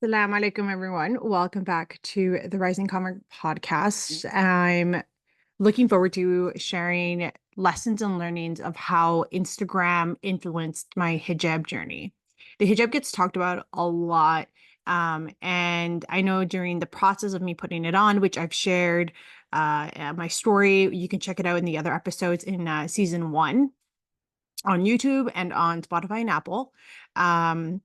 Assalamu alaikum, everyone. Welcome back to the Rising Comic podcast. I'm looking forward to sharing lessons and learnings of how Instagram influenced my hijab journey. The hijab gets talked about a lot. And I know during the process of me putting it on, which I've shared my story, you can check it out in the other episodes in season one on YouTube and on Spotify and Apple. Um,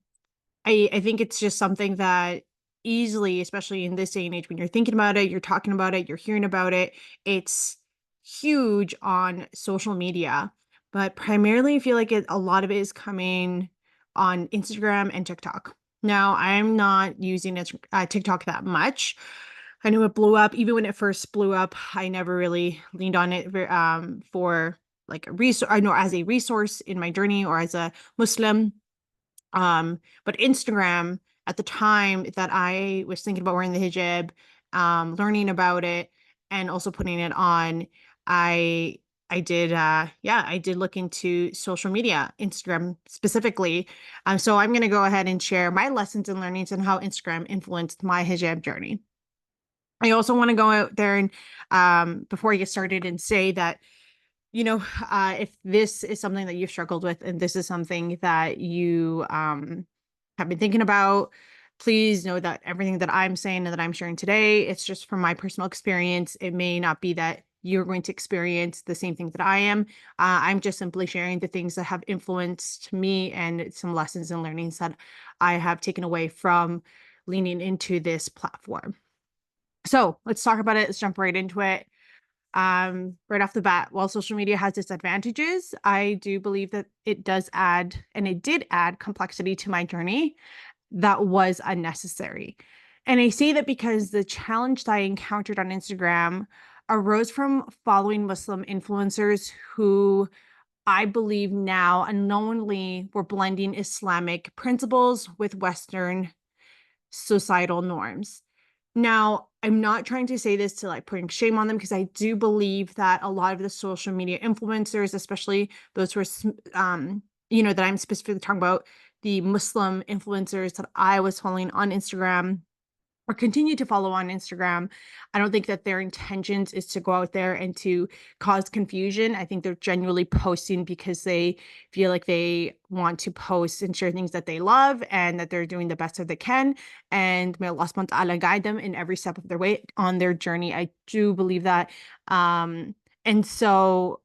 I think it's just something that easily, especially in this day and age, when you're thinking about it, you're talking about it, you're hearing about it, it's huge on social media. But primarily, I feel like a lot of it is coming on Instagram and TikTok. Now, I'm not using TikTok that much. I knew it blew up. Even when it first blew up, I never really leaned on it for like a resource, I know as a resource in my journey or as a Muslim. But Instagram at the time that I was thinking about wearing the hijab, learning about it and also putting it on, I I did look into social media, Instagram specifically. So I'm gonna go ahead and share my lessons and learnings and how Instagram influenced my hijab journey. I also want to go out there and before I get started and say that if this is something that you've struggled with and this is something that you have been thinking about, please know that everything that I'm saying and that I'm sharing today, it's just from my personal experience. It may not be that you're going to experience the same thing that I am. I'm just simply sharing the things that have influenced me and some lessons and learnings that I have taken away from leaning into this platform. So let's talk about it. Let's jump right into it. Right off the bat, while social media has its advantages, I do believe that it does add, and it did add complexity to my journey that was unnecessary. And I say that because the challenge that I encountered on Instagram arose from following Muslim influencers who I believe now unknowingly were blending Islamic principles with Western societal norms. Now, I'm not trying to say this to like putting shame on them because I do believe that a lot of the social media influencers, especially those who are, that I'm specifically talking about, the Muslim influencers that I was following on Instagram or continue to follow on Instagram. I don't think that their intentions is to go out there and to cause confusion. I think they're genuinely posting because they feel like they want to post and share things that they love and that they're doing the best that they can. And may Allah subhanahu wa ta'ala guide them in every step of their way on their journey. I do believe that. And so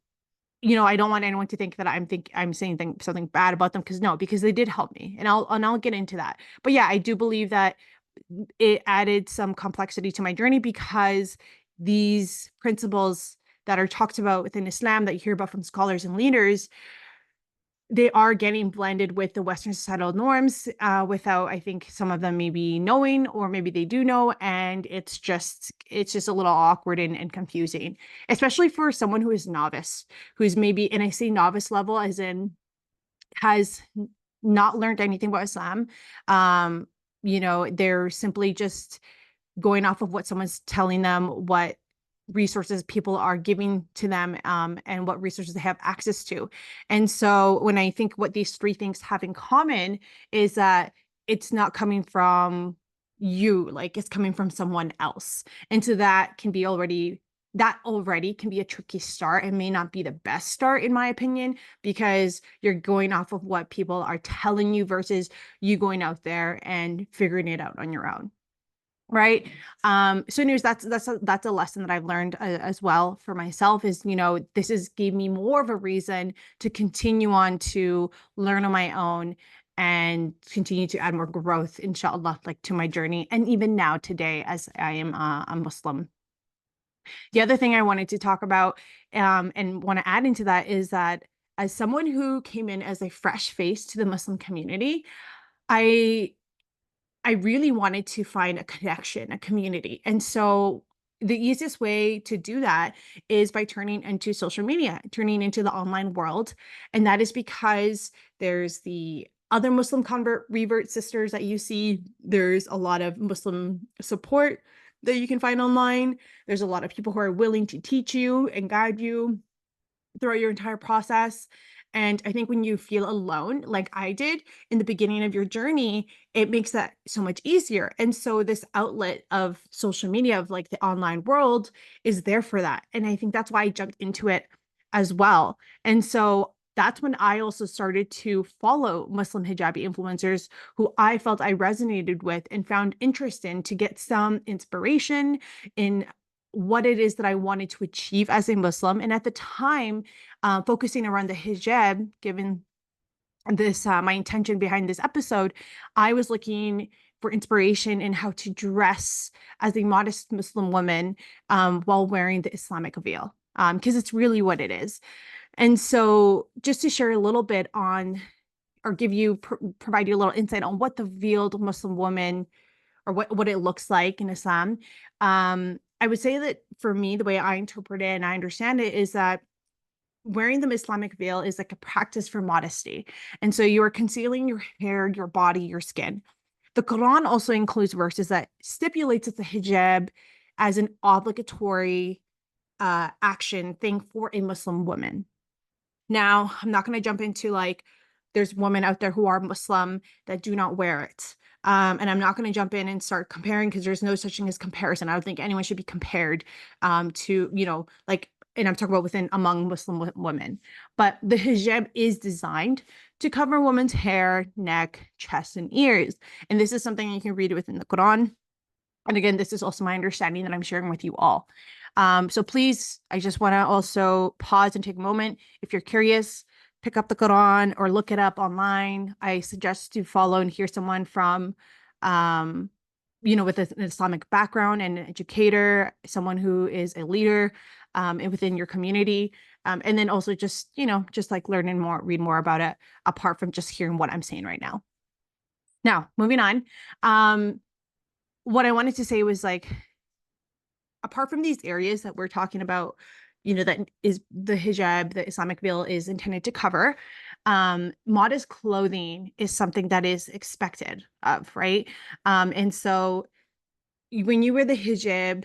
I don't want anyone to think that I'm saying something bad about them because they did help me, and I'll get into that. But yeah, I do believe that it added some complexity to my journey because these principles that are talked about within Islam that you hear about from scholars and leaders, they are getting blended with the Western societal norms without, I think, some of them maybe knowing, or maybe they do know, and it's just a little awkward and confusing, especially for someone who is novice, who's maybe, and I say novice level as in has not learned anything about Islam. They're simply just going off of what someone's telling them, what resources people are giving to them, and what resources they have access to. And so when I think what these three things have in common is that it's not coming from you, like it's coming from someone else. And so that already can be a tricky start and may not be the best start in my opinion, because you're going off of what people are telling you versus you going out there and figuring it out on your own. Right. So anyways, that's a lesson that I've learned as well for myself is, this is gave me more of a reason to continue on to learn on my own and continue to add more growth, inshallah, like to my journey. And even now today, as I am a Muslim. The other thing I wanted to talk about, and want to add into that is that as someone who came in as a fresh face to the Muslim community, I I really wanted to find a connection, a community. And so the easiest way to do that is by turning into social media, turning into the online world. And that is because there's the other Muslim convert revert sisters that you see. There's a lot of Muslim support that you can find online. There's a lot of people who are willing to teach you and guide you throughout your entire process. And I think when you feel alone, like I did in the beginning of your journey, it makes that so much easier. And so this outlet of social media, of like the online world, is there for that. And I think that's why I jumped into it as well. And so that's when I also started to follow Muslim hijabi influencers who I felt I resonated with and found interest in, to get some inspiration in what it is that I wanted to achieve as a Muslim. And at the time, focusing around the hijab, given this my intention behind this episode, I was looking for inspiration in how to dress as a modest Muslim woman while wearing the Islamic veil, because it's really what it is. And so, just to share a little bit on, or give you provide you a little insight on what the veiled Muslim woman, or what it looks like in Islam. I would say that for me, the way I interpret it and I understand it is that wearing the Islamic veil is like a practice for modesty. And so you are concealing your hair, your body, your skin. The Quran also includes verses that stipulates that the hijab as an obligatory action thing for a Muslim woman. Now, I'm not going to jump into like, there's women out there who are Muslim that do not wear it. And I'm not going to jump in and start comparing, because there's no such thing as comparison. I don't think anyone should be compared to, like, and I'm talking about within among Muslim women. But the hijab is designed to cover a woman's hair, neck, chest, and ears. And this is something you can read within the Quran. And again, this is also my understanding that I'm sharing with you all. So please, I just want to also pause and take a moment. If you're curious, pick up the Quran or look it up online. I suggest to follow and hear someone from, with an Islamic background, and an educator, someone who is a leader within your community. And then also just like learn and read more about it, apart from just hearing what I'm saying right now. Now, moving on. What I wanted to say was, like, apart from these areas that we're talking about, that is the hijab, the Islamic veil is intended to cover, modest clothing is something that is expected of, right? And so when you wear the hijab,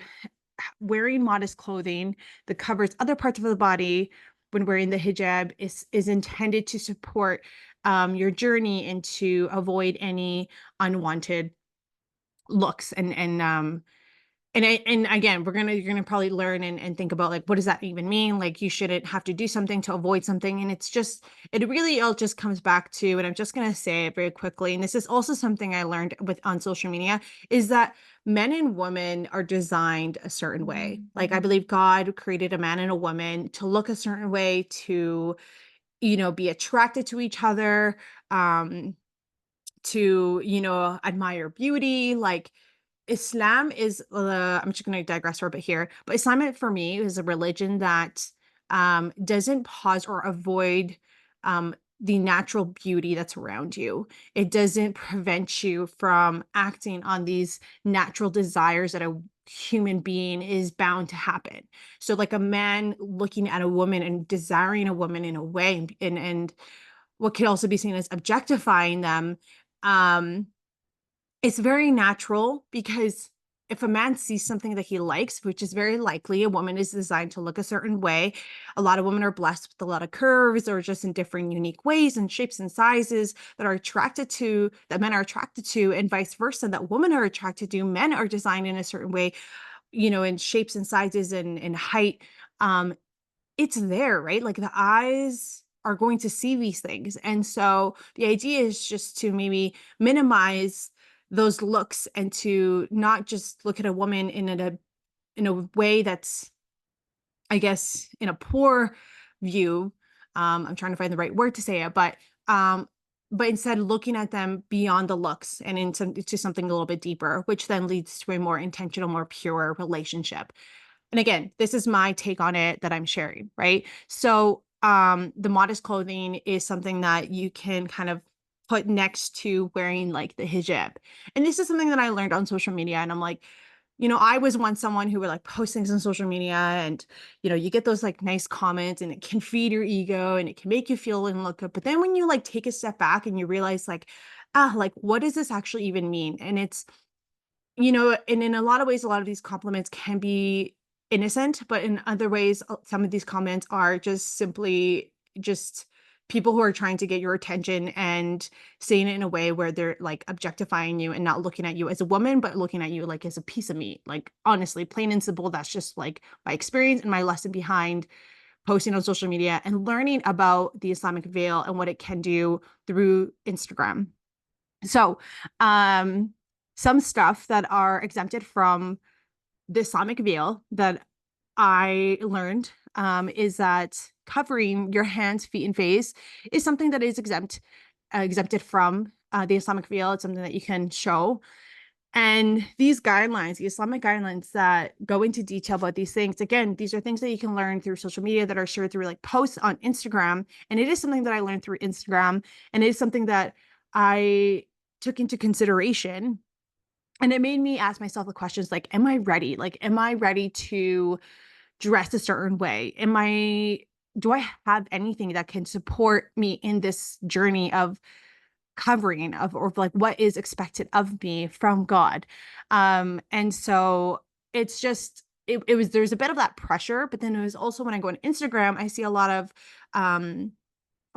wearing modest clothing that covers other parts of the body when wearing the hijab is intended to support your journey and to avoid any unwanted looks. And again, you're gonna probably learn and think about, like, what does that even mean? Like, you shouldn't have to do something to avoid something. And it really all just comes back to, and I'm just gonna say it very quickly, and this is also something I learned on social media, is that men and women are designed a certain way. Like, I believe God created a man and a woman to look a certain way, to, be attracted to each other, to, admire beauty. Like, Islam is, I'm just going to digress for a bit here, but Islam for me is a religion that doesn't pause or avoid the natural beauty that's around you. It doesn't prevent you from acting on these natural desires that a human being is bound to happen. So, like, a man looking at a woman and desiring a woman in a way, and what could also be seen as objectifying them, um, it's very natural, because if a man sees something that he likes, which is very likely, a woman is designed to look a certain way. A lot of women are blessed with a lot of curves, or just in different unique ways and shapes and sizes that men are attracted to, and vice versa, that women are attracted to. Men are designed in a certain way, in shapes and sizes and height. It's there, right? Like, the eyes are going to see these things. And so the idea is just to maybe minimize those looks, and to not just look at a woman in a way that's, I guess, in a poor view. I'm trying to find the right word to say it, but instead looking at them beyond the looks and into something a little bit deeper, which then leads to a more intentional, more pure relationship. And again, this is my take on it that I'm sharing, right? So the modest clothing is something that you can kind of put next to wearing, like, the hijab. And this is something that I learned on social media. And I'm like, I was once someone who would, like, post things on social media, and, you get those, like, nice comments, and it can feed your ego, and it can make you feel and look good. But then when you, like, take a step back and you realize, like, like, what does this actually even mean? And it's, and in a lot of ways, a lot of these compliments can be innocent, but in other ways, some of these comments are just simply just people who are trying to get your attention and saying it in a way where they're like objectifying you and not looking at you as a woman, but looking at you like as a piece of meat. Like, honestly, plain and simple, that's just like my experience and my lesson behind posting on social media and learning about the Islamic veil and what it can do through Instagram. So, some stuff that are exempted from the Islamic veil that I learned is that covering your hands, feet, and face is something that is exempted from the Islamic veil. It's something that you can show. And these guidelines, the Islamic guidelines that go into detail about these things, again, these are things that you can learn through social media that are shared through like posts on Instagram. And it is something that I learned through Instagram. And it is something that I took into consideration. And it made me ask myself the questions like, am I ready? Like, am I ready to dress a certain way? Do I have anything that can support me in this journey of covering of or like what is expected of me from God? And so it's just it was there's a bit of that pressure, but then it was also when I go on Instagram, I see a lot of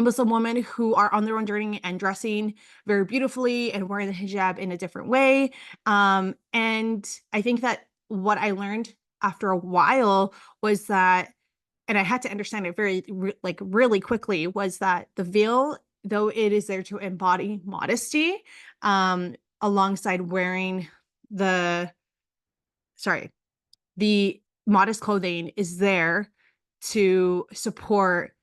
Muslim women who are on their own journey and dressing very beautifully and wearing the hijab in a different way. And I think that what I learned after a while was that, and I had to understand it like really quickly, was that the veil, though it is there to embody modesty, alongside wearing the, sorry, the modest clothing is there to support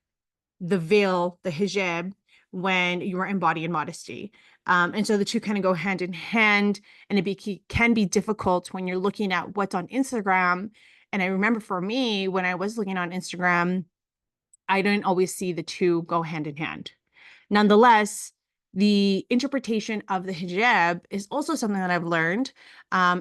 the veil, the hijab, when you are embodying modesty. And so the two kind of go hand in hand, and can be difficult when you're looking at what's on Instagram. And I remember for me, when I was looking on Instagram, I didn't always see the two go hand in hand. Nonetheless, the interpretation of the hijab is also something that I've learned.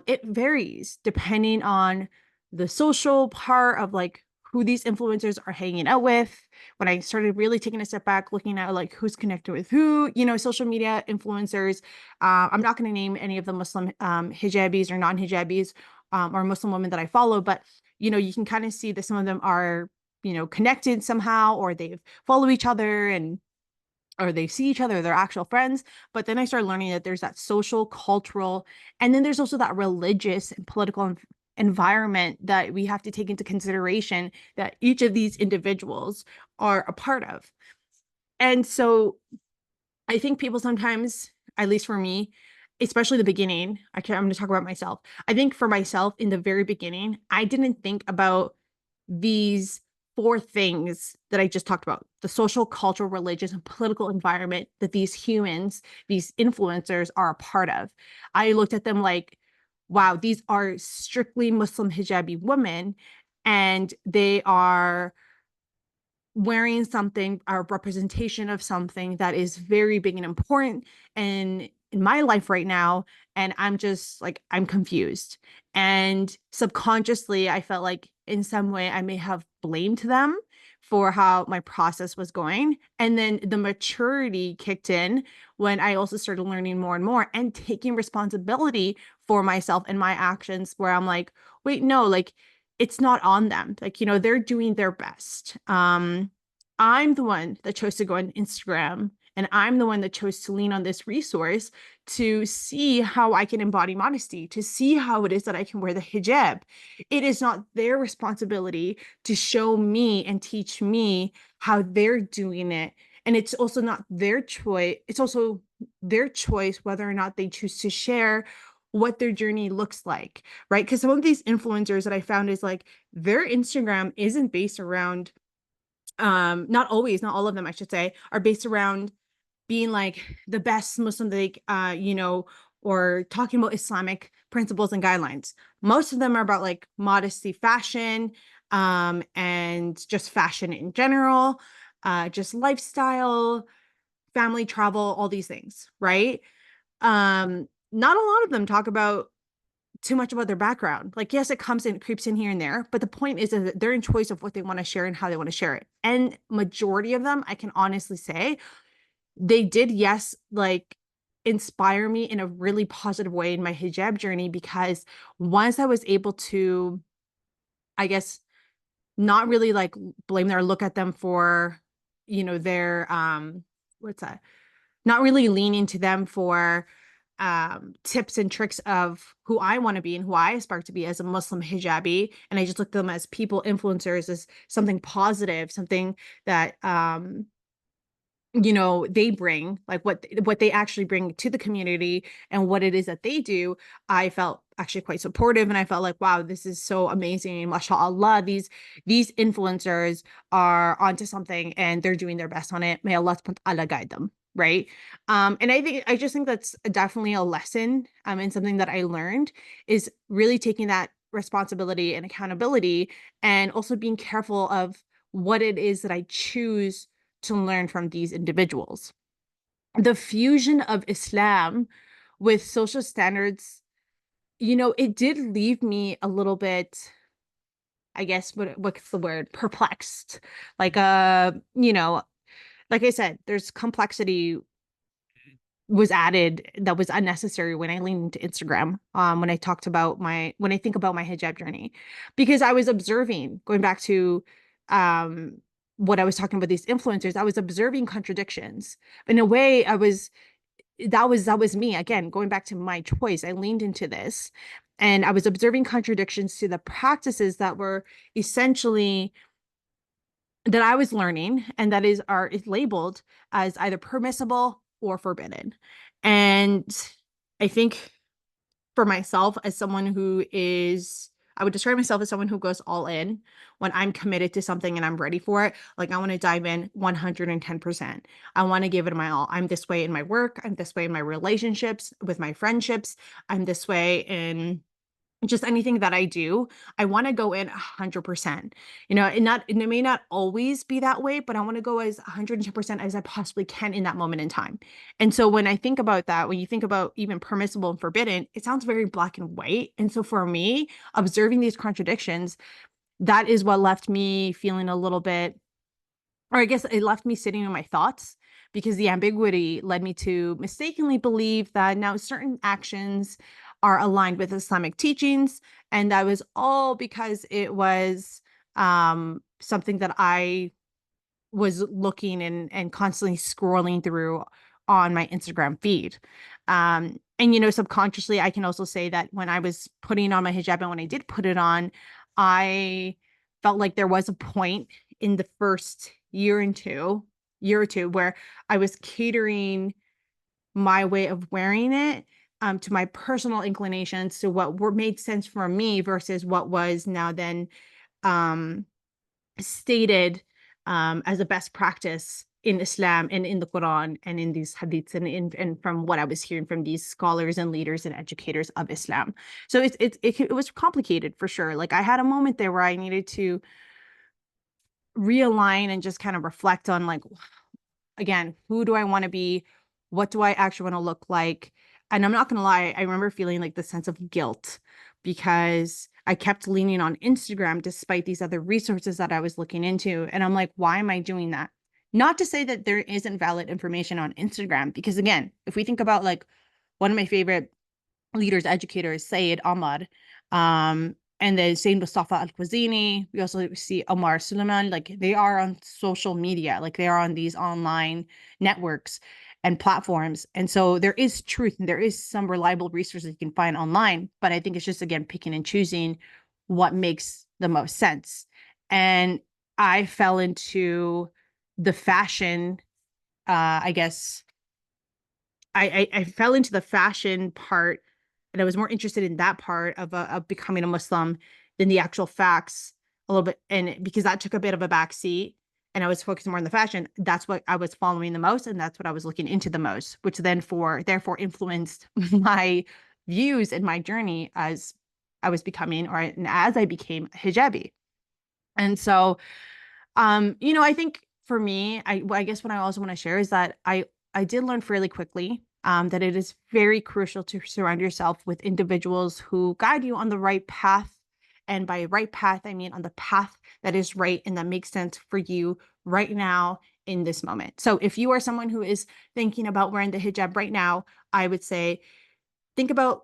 It varies depending on the social part of like who these influencers are hanging out with. When I started really taking a step back, looking at like who's connected with who, social media influencers. I'm not going to name any of the Muslim hijabis or non-hijabis or Muslim women that I follow, but you can kind of see that some of them are connected somehow, or they follow each other and or they see each other, they're actual friends. But then I started learning that there's that social, cultural, and then there's also that religious and political environment that we have to take into consideration that each of these individuals are a part of. And so I think people sometimes, at least for me, especially the beginning, I'm going to talk about myself. I think for myself in the very beginning, I didn't think about these four things that I just talked about: the social, cultural, religious, and political environment that these humans, these influencers are a part of. I looked at them like, wow, these are strictly Muslim hijabi women, and they are wearing something, a representation of something that is very big and important in my life right now. And I'm just like, I'm confused. And subconsciously, I felt like in some way I may have blamed them for how my process was going. And then the maturity kicked in when I also started learning more and more and taking responsibility for myself and my actions, where I'm like, wait, no, like it's not on them. Like, they're doing their best. I'm the one that chose to go on Instagram, and I'm the one that chose to lean on this resource to see how I can embody modesty, to see how it is that I can wear the hijab. It is not their responsibility to show me and teach me how they're doing it. And it's also not their choice. It's also their choice whether or not they choose to share what their journey looks like, right? Because some of these influencers that I found is like their Instagram isn't based around, not always, not all of them, I should say, are based around being like the best Muslim, like, or talking about Islamic principles and guidelines. Most of them are about like modesty, fashion, and just fashion in general, just lifestyle, family travel, all these things, right? Not a lot of them talk about too much about their background. Like, yes, it comes in, creeps in here and there, but the point is that they're in choice of what they want to share and how they want to share it. And majority of them, I can honestly say, they did, yes, like inspire me in a really positive way in my hijab journey, because once I was able to, I guess, not really like blame them or look at them for they're what's that? Not really leaning to them for tips and tricks of who I want to be and who I aspire to be as a Muslim hijabi. And I just look at them as people influencers, as something positive, something that they bring, like what they actually bring to the community and what it is that they do. I felt actually quite supportive, and I felt like, wow, this is so amazing, mashallah, these influencers are onto something and they're doing their best on it. May Allah subhanahu wa ta'ala guide them, right? And I just think that's definitely a lesson, and something that I learned is really taking that responsibility and accountability, and also being careful of what it is that I choose to learn from these individuals. The fusion of Islam with social standards, it did leave me a little bit, I guess, what's the word? Perplexed. Like, like I said, there's complexity was added that was unnecessary when I leaned into Instagram. When I think about my hijab journey, because I was observing, going back to um what I was talking about, these influencers, I was observing contradictions. In a way, that was me. Again, going back to my choice, I leaned into this, and I was observing contradictions to the practices that were essentially that I was learning, and that is labeled as either permissible or forbidden. And I think for myself, as someone I would describe myself as someone who goes all in when I'm committed to something and I'm ready for it. Like, I want to dive in 110%. I want to give it my all. I'm this way in my work. I'm this way in my relationships, with my friendships. I'm this way in just anything that I do. I want to go in 100%, and it may not always be that way, but I want to go as 110% as I possibly can in that moment in time. And so when I think about that, when you think about even permissible and forbidden, it sounds very black and white. And so for me, observing these contradictions, that is what left me feeling a little bit, or I guess it left me sitting in my thoughts, because the ambiguity led me to mistakenly believe that now certain actions are aligned with Islamic teachings. And that was all because it was something that I was looking and constantly scrolling through on my Instagram feed. And subconsciously, I can also say that when I was putting on my hijab, and when I did put it on, I felt like there was a point in the first year or two, where I was catering my way of wearing it to my personal inclinations, to what were made sense for me versus what was now then um, stated as a best practice in Islam and in the Quran and in these hadiths, and from what I was hearing from these scholars and leaders and educators of Islam. So it was complicated for sure. Like, I had a moment there where I needed to realign and just kind of reflect on, like, again, who do I want to be? What do I actually want to look like? And I'm not going to lie, I remember feeling like the sense of guilt, because I kept leaning on Instagram despite these other resources that I was looking into. And I'm like, why am I doing that? Not to say that there isn't valid information on Instagram, because again, if we think about, like, one of my favorite leaders, educators, Sayed Ahmad, and then Saint Mustafa Al-Kwazini. We also see Omar Suleiman. Like, they are on social media, like they are on these online networks and platforms. And so there is truth, and there is some reliable resources you can find online. But I think it's just, again, picking and choosing what makes the most sense. And I fell into the fashion, I guess, I fell into the fashion part, and I was more interested in that part of becoming a Muslim than the actual facts a little bit. And because that took a bit of a back seat, and I was focused more on the fashion, that's what I was following the most, and that's what I was looking into the most, which then therefore influenced my views and my journey as I was becoming, or as I became a hijabi. And so I think for me, I guess what I also want to share is that I did learn fairly quickly that it is very crucial to surround yourself with individuals who guide you on the right path. And by right path, I mean on the path that is right and that makes sense for you right now in this moment. So if you are someone who is thinking about wearing the hijab right now, I would say think about,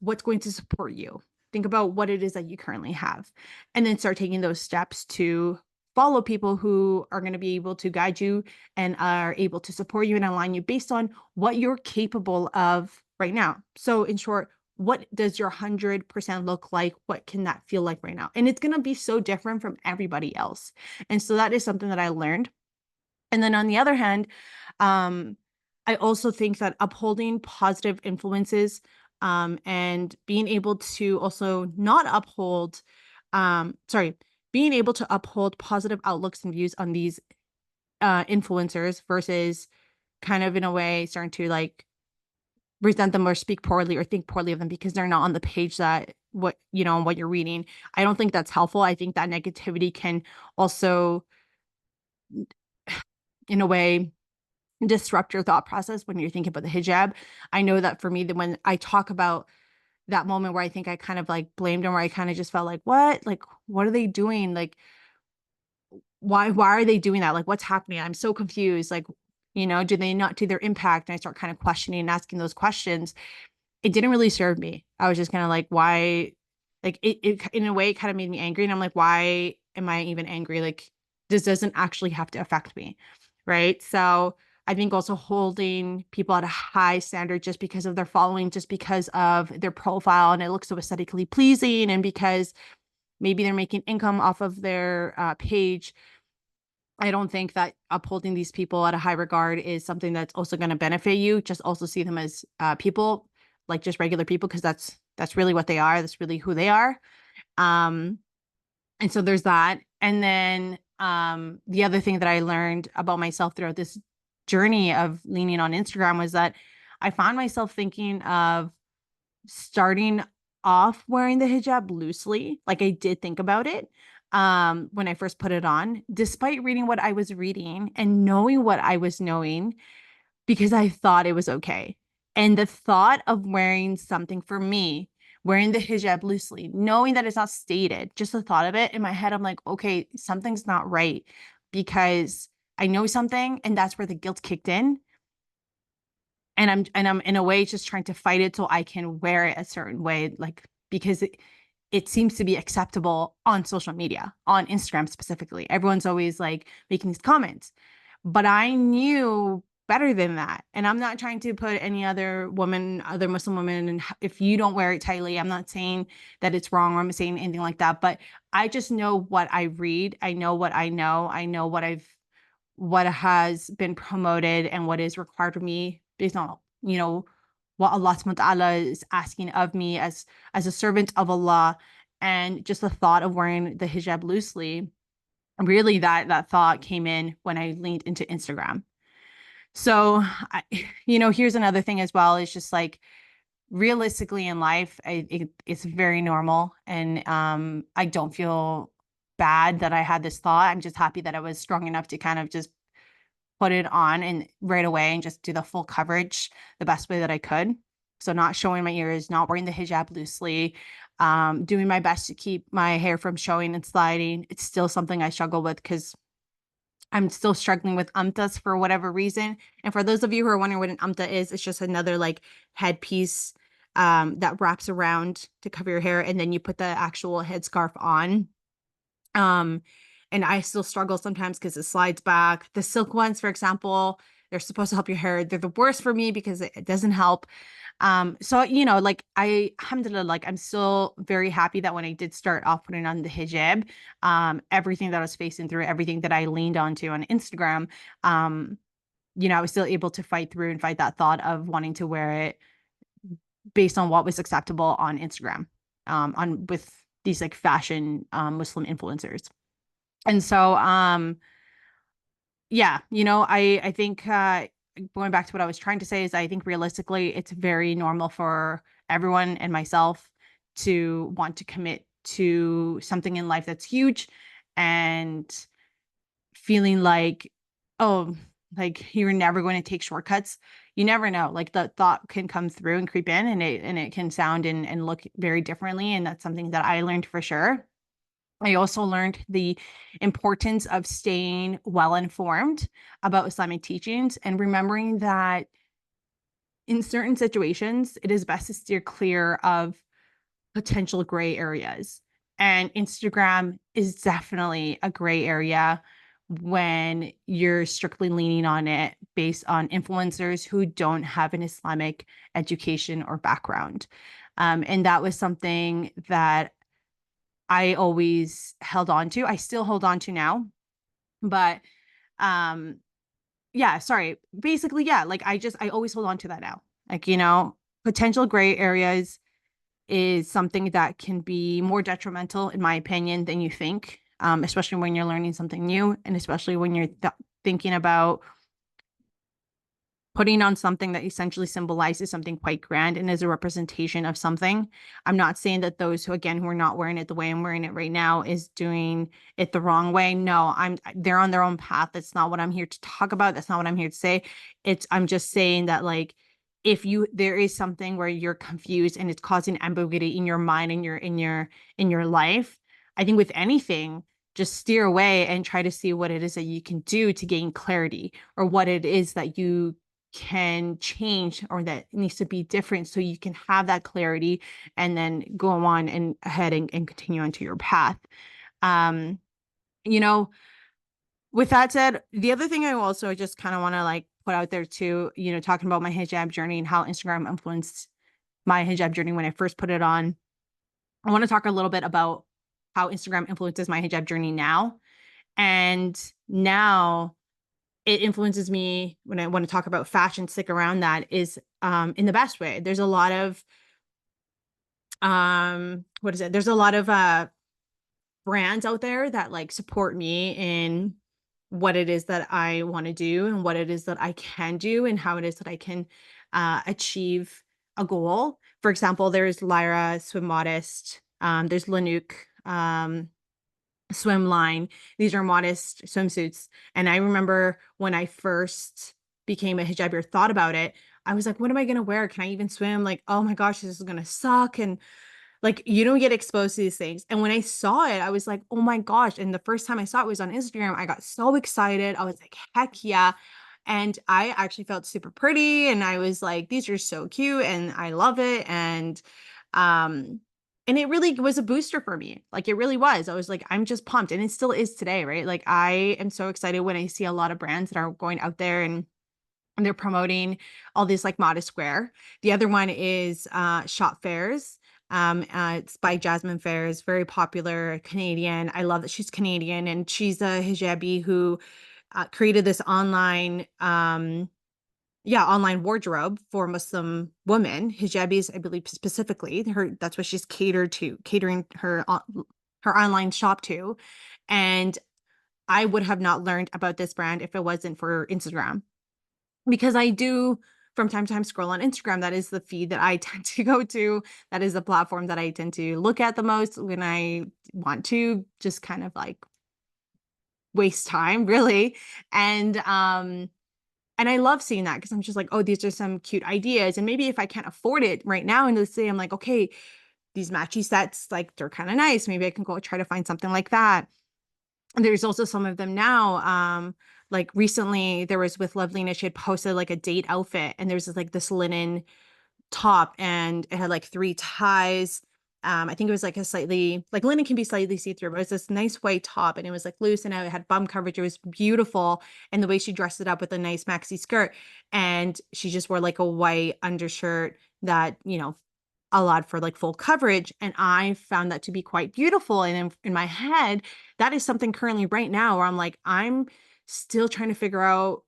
what's going to support you. Think about what it is that you currently have, and then start taking those steps to follow people who are going to be able to guide you and are able to support you and align you based on what you're capable of right now. So in short, what does your 100% look like? What can that feel like right now? And it's going to be so different from everybody else. And so that is something that I learned. And then on the other hand, I also think that upholding positive influences and being able to also not uphold, sorry, being able to uphold positive outlooks and views on these influencers versus kind of in a way starting to like resent them or speak poorly or think poorly of them because they're not on the page that what you know what you're reading. I don't think that's helpful. I think that negativity can also in a way disrupt your thought process when you're thinking about the hijab. I know that for me, that when I talk about that moment where I think I kind of like blamed them, where I kind of just felt like, what? Like, what are they doing? Like, why are they doing that? Like, what's happening? I'm so confused. Like, do they not do their impact? And I start kind of questioning and asking those questions. It didn't really serve me. I was just kind of like, why? Like it in a way, it kind of made me angry. And I'm like, why am I even angry? Like, this doesn't actually have to affect me. Right. So I think also holding people at a high standard just because of their following, just because of their profile and it looks so aesthetically pleasing, and because maybe they're making income off of their page. I don't think that upholding these people at a high regard is something that's also going to benefit you. Just also see them as people, like just regular people, because that's really what they are. That's really who they are. Um, and so there's that. And then the other thing that I learned about myself throughout this journey of leaning on Instagram was that I found myself thinking of starting off wearing the hijab loosely. Like I did think about it when I first put it on, despite reading what I was reading and knowing what I was knowing, because I thought it was okay. And the thought of wearing something for me, wearing the hijab loosely, knowing that it's not stated, just the thought of it in my head, I'm like, okay, something's not right because I know something, and that's where the guilt kicked in. And I'm in a way just trying to fight it so I can wear it a certain way, like because it seems to be acceptable on social media, on Instagram specifically. Everyone's always like making these comments, but I knew better than that. And I'm not trying to put any other woman, other Muslim woman, and if you don't wear it tightly, I'm not saying that it's wrong or I'm saying anything like that, but I just know what I read. I know what I know. I know what has been promoted and what is required of me based on, what Allah subhanahu wa ta'ala is asking of me as a servant of Allah. And just the thought of wearing the hijab loosely, really that thought came in when I leaned into Instagram. So, here's another thing as well, is just like realistically in life, it's very normal. And I don't feel bad that I had this thought. I'm just happy that I was strong enough to kind of just put it on and right away and just do the full coverage the best way that I could. So not showing my ears, not wearing the hijab loosely, doing my best to keep my hair from showing and sliding. It's still something I struggle with because I'm still struggling with amtas for whatever reason. And for those of you who are wondering what an amta is, it's just another like headpiece that wraps around to cover your hair, and then you put the actual headscarf on. Um, and I still struggle sometimes because it slides back. The silk ones, for example, they're supposed to help your hair. They're the worst for me because it doesn't help. So like alhamdulillah, like I'm still very happy that when I did start off putting on the hijab, everything that I was facing through, everything that I leaned onto on Instagram, I was still able to fight through and fight that thought of wanting to wear it based on what was acceptable on Instagram, on with these like fashion Muslim influencers. And so yeah, I think going back to what I was trying to say is I think realistically it's very normal for everyone and myself to want to commit to something in life that's huge and feeling like, oh, like you're never going to take shortcuts. You never know. Like the thought can come through and creep in, and it can sound and look very differently. And that's something that I learned for sure. I also learned the importance of staying well informed about Islamic teachings and remembering that in certain situations, it is best to steer clear of potential gray areas. And Instagram is definitely a gray area when you're strictly leaning on it based on influencers who don't have an Islamic education or background. And that was something that I always held on to. I still hold on to now, but um yeah, sorry. Basically, yeah, like I always hold on to that now. Like, potential gray areas is something that can be more detrimental, in my opinion, than you think, especially when you're learning something new, and especially when you're thinking about putting on something that essentially symbolizes something quite grand and is a representation of something. I'm not saying that those who, again, who are not wearing it the way I'm wearing it right now is doing it the wrong way. No, they're on their own path. That's not what I'm here to talk about. That's not what I'm here to say. I'm just saying that, like, if there is something where you're confused and it's causing ambiguity in your mind and in your life, I think with anything, just steer away and try to see what it is that you can do to gain clarity, or what it is that you can change or that needs to be different, so you can have that clarity and then go on and ahead and continue onto your path. Um, you know, with that said, the other thing I also just kind of want to like put out there too, talking about my hijab journey and how Instagram influenced my hijab journey when I first put it on. I want to talk a little bit about how Instagram influences my hijab journey now. And now it influences me when I want to talk about fashion, stick around that, is in the best way. There's a lot of what is it? There's a lot of brands out there that like support me in what it is that I want to do and what it is that I can do and how it is that I can achieve a goal. For example, there's Lyra Swim Modest, there's Lanuke, swim line. These are modest swimsuits. And I remember when I first became a hijabi, thought about it, I was like, what am I going to wear? Can I even swim? Like, oh my gosh, this is going to suck. And like, you don't get exposed to these things. And when I saw it, I was like, oh my gosh. And the first time I saw it was on Instagram. I got so excited. I was like, heck yeah. And I actually felt super pretty. And I was like, these are so cute and I love it. Um, and it really was a booster for me. Like it really was. I was like, I'm just pumped. And it still is today, right? Like I am so excited when I see a lot of brands that are going out there and they're promoting all these like modest wear. The other one is Shop Fairs. It's by Jasmine Fairs, very popular Canadian. I love that she's Canadian and she's a hijabi who created this online wardrobe for Muslim women, hijabis, I believe specifically. That's what she's catering her online shop to. And I would have not learned about this brand if it wasn't for Instagram, because I do from time to time scroll on Instagram. That is the feed that I tend to go to. That is the platform that I tend to look at the most when I want to just kind of like waste time, really. And I love seeing that because I'm just like, oh, these are some cute ideas. And maybe if I can't afford it right now in the city, I'm like, okay, these matchy sets, like they're kind of nice. Maybe I can go try to find something like that. And there's also some of them now. Like recently there was with Loveliness, she had posted like a date outfit and there's like this linen top and it had like three ties. I think it was like a slightly, like linen can be slightly see-through, but it was this nice white top and it was like loose and it had bum coverage. It was beautiful. And the way she dressed it up with a nice maxi skirt, and she just wore like a white undershirt that, allowed for like full coverage. And I found that to be quite beautiful. And in my head, that is something currently right now where I'm like, I'm still trying to figure out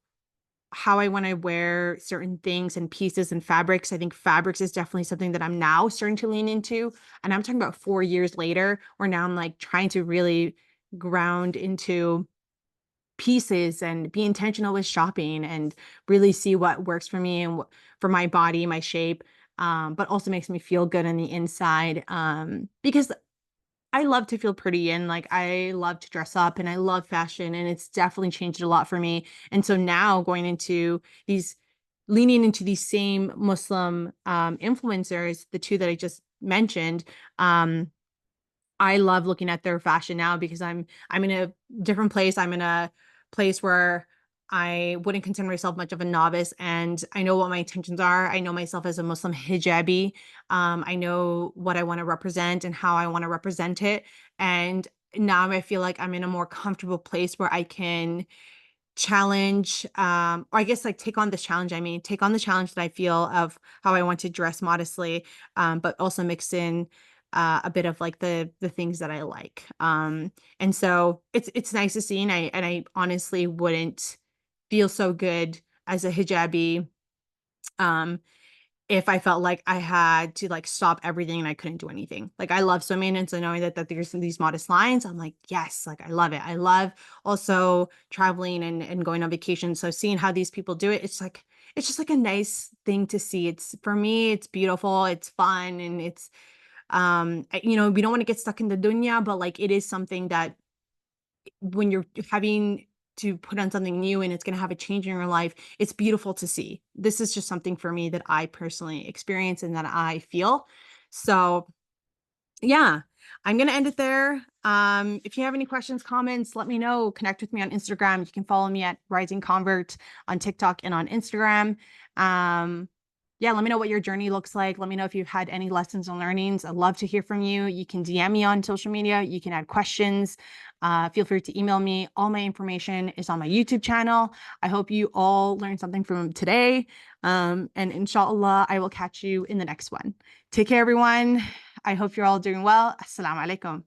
how I want to wear certain things and pieces and fabrics. I think fabrics is definitely something that I'm now starting to lean into. And I'm talking about 4 years later, where now I'm like trying to really ground into pieces and be intentional with shopping and really see what works for me and for my body, my shape, but also makes me feel good on the inside. Because I love to feel pretty and like I love to dress up and I love fashion, and it's definitely changed a lot for me. And so now going into leaning into these same Muslim influencers, the two that I just mentioned, I love looking at their fashion now because I'm in a different place. I'm in a place where I wouldn't consider myself much of a novice, and I know what my intentions are. I know myself as a Muslim hijabi. I know what I want to represent and how I want to represent it. And now I feel like I'm in a more comfortable place where I can challenge, or I guess like take on this challenge. I mean, take on the challenge that I feel of how I want to dress modestly, but also mix in a bit of like the things that I like. And so it's nice to see, and I honestly wouldn't feel so good as a hijabi um if I felt like I had to like stop everything and I couldn't do anything. Like I love swimming, and so knowing that there's these modest lines, I'm like, yes, like I love it. I love also traveling and going on vacation. So seeing how these people do it, it's just like a nice thing to see. It's for me, it's beautiful, it's fun, and it's you know, we don't want to get stuck in the dunya, but like it is something that when you're having to put on something new and it's going to have a change in your life, it's beautiful to see. This is just something for me that I personally experience and that I feel. So, yeah, I'm going to end it there. If you have any questions, comments, let me know. Connect with me on Instagram. You can follow me at Rising Convert on TikTok and on Instagram. Yeah, let me know what your journey looks like. Let me know if you've had any lessons and learnings. I'd love to hear from you. You can DM me on social media. You can add questions. Feel free to email me. All my information is on my YouTube channel. I hope you all learned something from today. And inshallah, I will catch you in the next one. Take care, everyone. I hope you're all doing well. Assalamu alaikum.